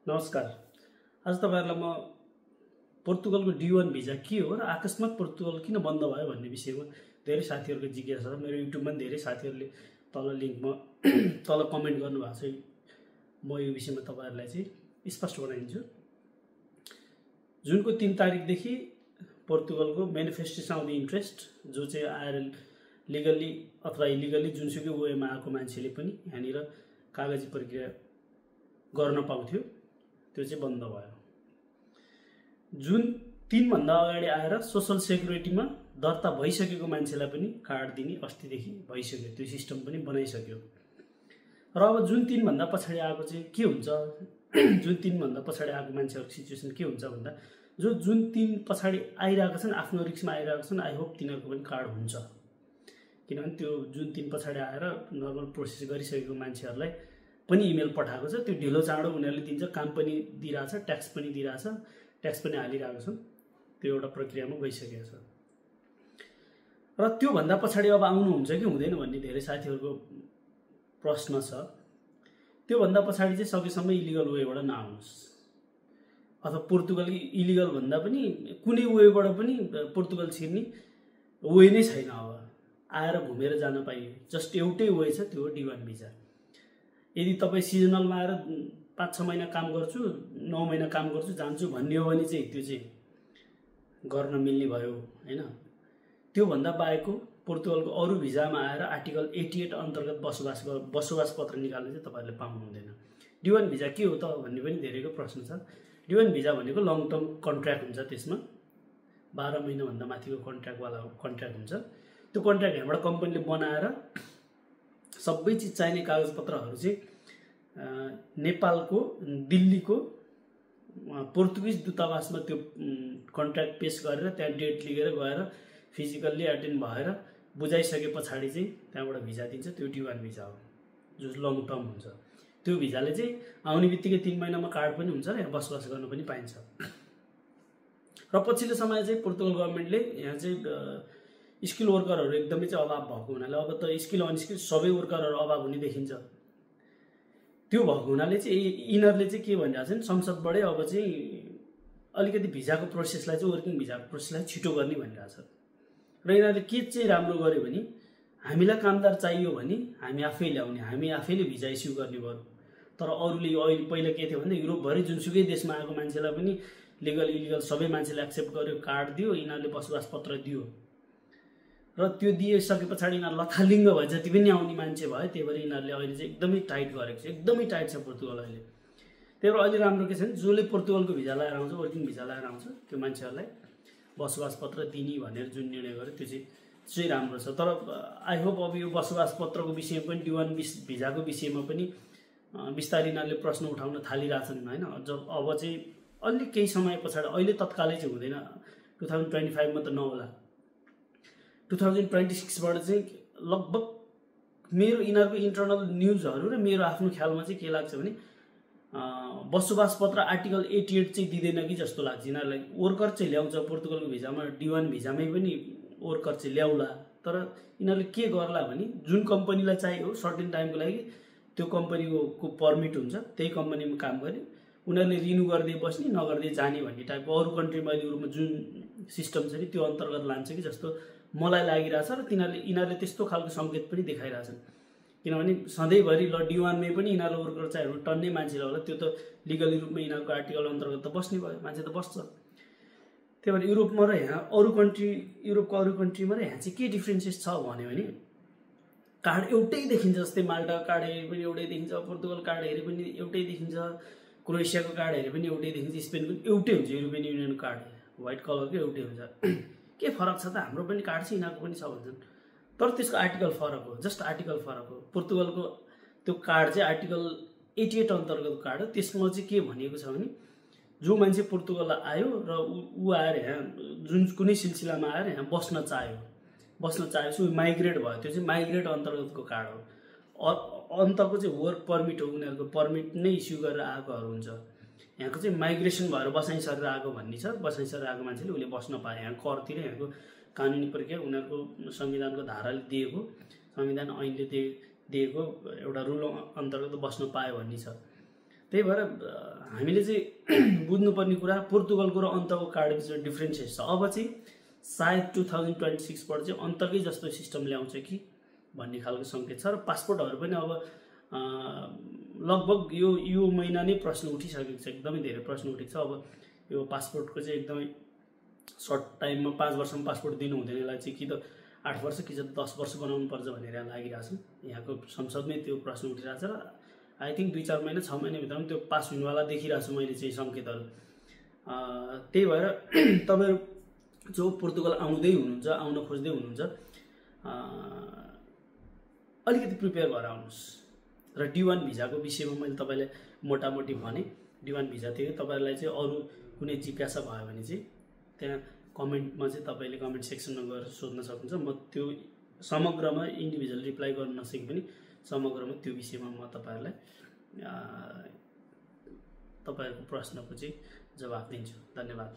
नमस्कार। आज तपाईहरुलाई म पोर्तुगलको D1 भिजा के हो र अकस्मात पोर्तुगल किन बन्द भयो भन्ने विषयमा धेरै साथीहरुको जिज्ञासा छ। मेरो युट्युबमा धेरै साथीहरुले तल लिंकमा तल कमेन्ट गर्नुभएको छ। म यो विषयमा तपाईहरुलाई चाहिँ स्पष्ट बनाइदिन्छु। जुनको 3 तारिखदेखि पोर्तुगलको मैनिफेस्टेसन अफ इन्ट्रेस्ट जो चाहिँ आएर लिगली अथवा इलिगली जुनसुकै वेमा आएको मान्छेले पनि यहाँनिर कागजी प्रक्रिया गर्न पाउँथ्यो, त्यो चाहिँ बन्द भयो। जुन 3 भन्दा अगाडि आएर सोशल सेक्युरिटीमा दर्ता भइसकेको मान्छेलाई पनि कार्ड दिने अस्तिदेखि भइसक्यो, त्यो सिस्टम पनि बनाइसक्यो। र अब जुन 3 भन्दा पछाडी आएको चाहिँ के हुन्छ, जुन 3 भन्दा पछाडी आएको मान्छेहरुको सिचुएसन के हुन्छ भन्दा जो जुन 3 पछाडी आइरहेका छन्, आफ्नो रिस्कमा आइरहेका छन्, आई होप तिनीहरुको पनि कार्ड हुन्छ। किनभने त्यो जुन 3 पछाडी आएर नर्मल प्रोसेस गरिसकेको मान्छेहरुलाई पनि इमेल पठाएको छ, त्यो ढिलो चाँडो उनीहरुले दिन्छ, काम पनि दिइराछ, ट्याक्स पनि दिइराछ, ट्याक्स पनि हालिरहेको छ, त्यो एउटा प्रक्रियामा गइसकेको छ। र त्यो भन्दा पछाडी अब आउनु हुन्छ कि हुँदैन भन्ने धेरै साथीहरुको प्रश्न छ। त्यो भन्दा पछाडी चाहिँ सकेसम्म इलिगल वेबाट नआउनुस्, अथवा पोर्तुगल इलिगल भन्दा पनि कुनै वेबाट पनि पोर्तुगल छिर्ने वे नै छैन। अब आएर घुमेर जान पाइयो, जस्ट एउटै वे छ, त्यो D1 भिजा। यदि तपाई सिजनलमा आएर 5-6 महिना काम गर्छु, 9 महिना काम गर्छु, जान्छु भन्ने हो भने चाहिँ त्यो चाहिँ गर्न मिल्ने भयो हैन। त्यो भन्दा बाहेकको पोर्तुगलको अरु भिजामा आएर आर्टिकल 88 अन्तर्गत बसोबास पत्र निकाल्न चाहिँ तपाईहरुले पाउनु हुँदैन। D1 भिजा के हो त भन्ने पनि धेरैको प्रश्न छ। D1 भिजा भनेको लङ टर्म कन्ट्र्याक्ट हुन्छ, त्यसमा 12 महिना भन्दा माथिको कन्ट्र्याक्ट हुन्छ। त्यो कन्ट्र्याक्ट यहाँबाट कम्पनीले बनाएर सबै चीज चाहिने कागजपत्रहरू चाहिँ नेपालको दिल्लीको पोर्तुगिज दूतावासमा त्यो कन्ट्र्याक्ट पेश गरेर त्यहाँ डेट लिएर गएर फिजिकल्ली एटेन्ड भएर बुझाइसके पछाडी चाहिँ त्यहाँबाट भिजा दिन्छ। त्यो D1 भिजा हो, जो लङ टर्म हुन्छ। त्यो भिजाले चाहिँ आउने बित्तिकै 3 महिनामा कार्ड पनि हुन्छ र यहाँ बसोबास गर्न पनि पाइन्छ। र पछिल्लो समय चाहिँ पोर्तुगल गभर्नमेन्टले यहाँ चाहिँ स्किल वर्करहरु एकदमै चाहिँ अभाव भएको हुनाले अब त स्किल अनस्किल सबै वर्करहरु अभाव हुने देखिन्छ। त्यो भएको हुनाले चाहिँ यिनीहरुले चाहिँ के भनिरहेको छन्, संसदबाटै अब चाहिँ अलिकति भिजाको प्रोसेसलाई चाहिँ वर्किङ भिजाको प्रोसेसलाई छिटो गर्ने भनिरहेको छ। र यिनीहरुले के चाहिँ राम्रो गर्यो भने हामीलाई कामदार चाहियो भने हामी आफै ल्याउने, हामी आफैले भिजा इस्यु गर्ने भयो। तर अरूले अहिले पहिला के थियो भन्दा युरोपभरि जुनसुकै देशमा आएको मान्छेलाई पनि लिगल इलिगल सबै मान्छेले एक्सेप्ट गर्यो, कार्ड दियो, यिनीहरुले बसोबास पत्र दियो। र त्यो दिइसके पछाडी यिनीहरु लथालिङ्ग भए जति पनि आउने मान्छे भयो। त्यही भएर यिनीहरुले अहिले चाहिँ एकदमै टाइट गरेको छ, एकदमै टाइट छ पोर्तुगल अहिले। त्यही भएर अहिले राम्रो के छ भने जसले पोर्तुगलको भिजा लगाएर आउँछ, वर्किङ भिजा लगाएर आउँछ, त्यो मान्छेहरुलाई बसोबास पत्र दिने भनेर जुन निर्णय गर्यो त्यो चाहिँ राम्रो छ। तर आई होप अब यो बसोबास पत्रको विषयमा पनि D1 भिजाको विषयमा पनि बिस्तारै यिनीहरुले प्रश्न उठाउन थालिरहेछन् हैन। अब चाहिँ अलि केही समय पछाडी, अहिले तत्कालै चाहिँ हुँदैन, 2025 मा त नहोला, 2026 बाट चाहिँ लगभग मेरो यिनीहरुको इन्टरनल न्यूजहरु र मेरो आफ्नो ख्यालमा चाहिँ के लाग्छ भने बसोबास पत्र आर्टिकल 88 चाहिँ दिदैन कि जस्तो लाग्छ। यिनीहरुलाई वर्कर चाहिँ ल्याउँछ पोर्तुगलको भिजामा, D1 भिजामै पनि वर्कर चाहिँ ल्याउला। तर यिनीहरुले के गर्ला भने जुन कम्पनीलाई चाहियो सर्टेन टाइमको लागि त्यो कम्पनीको पर्मिट हुन्छ, त्यही कम्पनीमा काम गर्ने, उनीहरुले रिन्यू गर्दै बस्ने, नगर्दै जाने भन्ने टाइपको अरु कन्ट्रीमा युरोपमा जुन सिस्टम छ नि त्यो अन्तर्गत लान्छ कि जस्तो मलाई लागिरहेछ। र यिनीहरुले त्यस्तो खालको संकेत पनि देखाइरहेछन्। किनभने सधैँभरि ल D1 मै पनि यिनीहरुले वर्कर चाहियो टन्नै मान्छे होला, त्यो त लिगली रूपमा यिनीहरुको आर्टिकल अन्तर्गत त बस्ने भयो, मान्छे त बस्छ। त्यही भएर युरोपमा र यहाँ अरु कन्ट्री, युरोपको अरु कन्ट्रीमा र यहाँ चाहिँ के डिफरेन्सेस छ भन्यो भने कार्ड एउटै देखिन्छ। जस्तै माल्टाको कार्ड हेरे पनि एउटै देखिन्छ, पोर्तुगल कार्ड हेरे पनि एउटै देखिन्छ, क्रोएसियाको कार्ड हेरे पनि एउटै देखिन्छ, स्पेनको पनि एउटै हुन्छ, युरोपियन युनियनको कार्ड व्हाइट कलरको एउटै हुन्छ। के फरक छ त, हाम्रो पनि कार्ड छ यिनीहरुको पनि छ भन्छन्, तर त्यसको आर्टिकल फरक हो, जस्ट आर्टिकल फरक हो। पोर्तुगलको त्यो कार्ड चाहिँ आर्टिकल 88 अन्तर्गतको कार्ड हो। त्यसमा चाहिँ के भनिएको छ भने जो मान्छे पोर्तुगल आयो र ऊ आएर यहाँ जुन कुनै सिलसिलामा आएर यहाँ बस्न चाहेपछि ऊ माइग्रेट भयो, त्यो चाहिँ माइग्रेट अन्तर्गतको कार्ड हो। अन्तको चाहिँ वर्क पर्मिट हो, उनीहरुको पर्मिट नै इस्यु गरेर आएकोहरु हुन्छ। यहाँको चाहिँ माइग्रेसन भएर बसाइ सरेर आएको भन्ने छ, बसाइ सरेर आएको मान्छेले उले बस्न पाए। यहाँ करतिर यहाँको कानुनी प्रक्रिया उनीहरुको संविधानको धाराले दिएको, संविधान ऐनले दिएको एउटा रुल अन्तर्गत बस्न पाए भन्ने छ। त्यही भएर हामीले चाहिँ बुझ्नुपर्ने कुरा पोर्तुगलको र अन्तको कार्ड बिचमा डिफ्रेन्सेस छ। अब चाहिँ सायद 2026बाट चाहिँ अन्तकै जस्तो सिस्टम ल्याउँछ कि भन्ने खालको सङ्केत छ। र पासपोर्टहरू पनि अब लगभग यो महिना नै प्रश्न उठिसकेको छ, एकदमै धेरै प्रश्न उठेको छ। अब यो पासपोर्टको चाहिँ एकदमै सर्ट टाइममा 5 वर्षमा पासपोर्ट दिनु हुँदैन, यसलाई चाहिँ कि त 8 वर्ष कि 10 वर्ष बनाउनु पर्छ भनेर लागिरहेको छ। यहाँको संसदमै त्यो प्रश्न उठिरहेको छ र आई थिङ्क 2-4 महिना 6 महिनाभित्रमा त्यो पास हुनेवाला देखिरहेको छु मैले चाहिँ सङ्केतहरू। त्यही भएर तपाईँहरू जो पोर्तुगल आउन खोज्दै हुनुहुन्छ अलिकति प्रिपेयर भएर आउनुहोस्। र D1 भिजाको विषयमा मैले तपाईँलाई मोटामोटी भने D1 भिजा थियो। तपाईँहरूलाई चाहिँ अरू कुनै जिज्ञासा भयो भने चाहिँ त्यहाँ कमेन्टमा चाहिँ तपाईँले कमेन्ट सेक्सनमा गएर सोध्न सक्नुहुन्छ। म त्यो समग्रमा इन्डिभिजुअल रिप्लाई गर्न नसके पनि समग्रमा त्यो विषयमा म तपाईँहरूलाई तपाईँहरूको प्रश्नको चाहिँ जवाफ दिन्छु। धन्यवाद।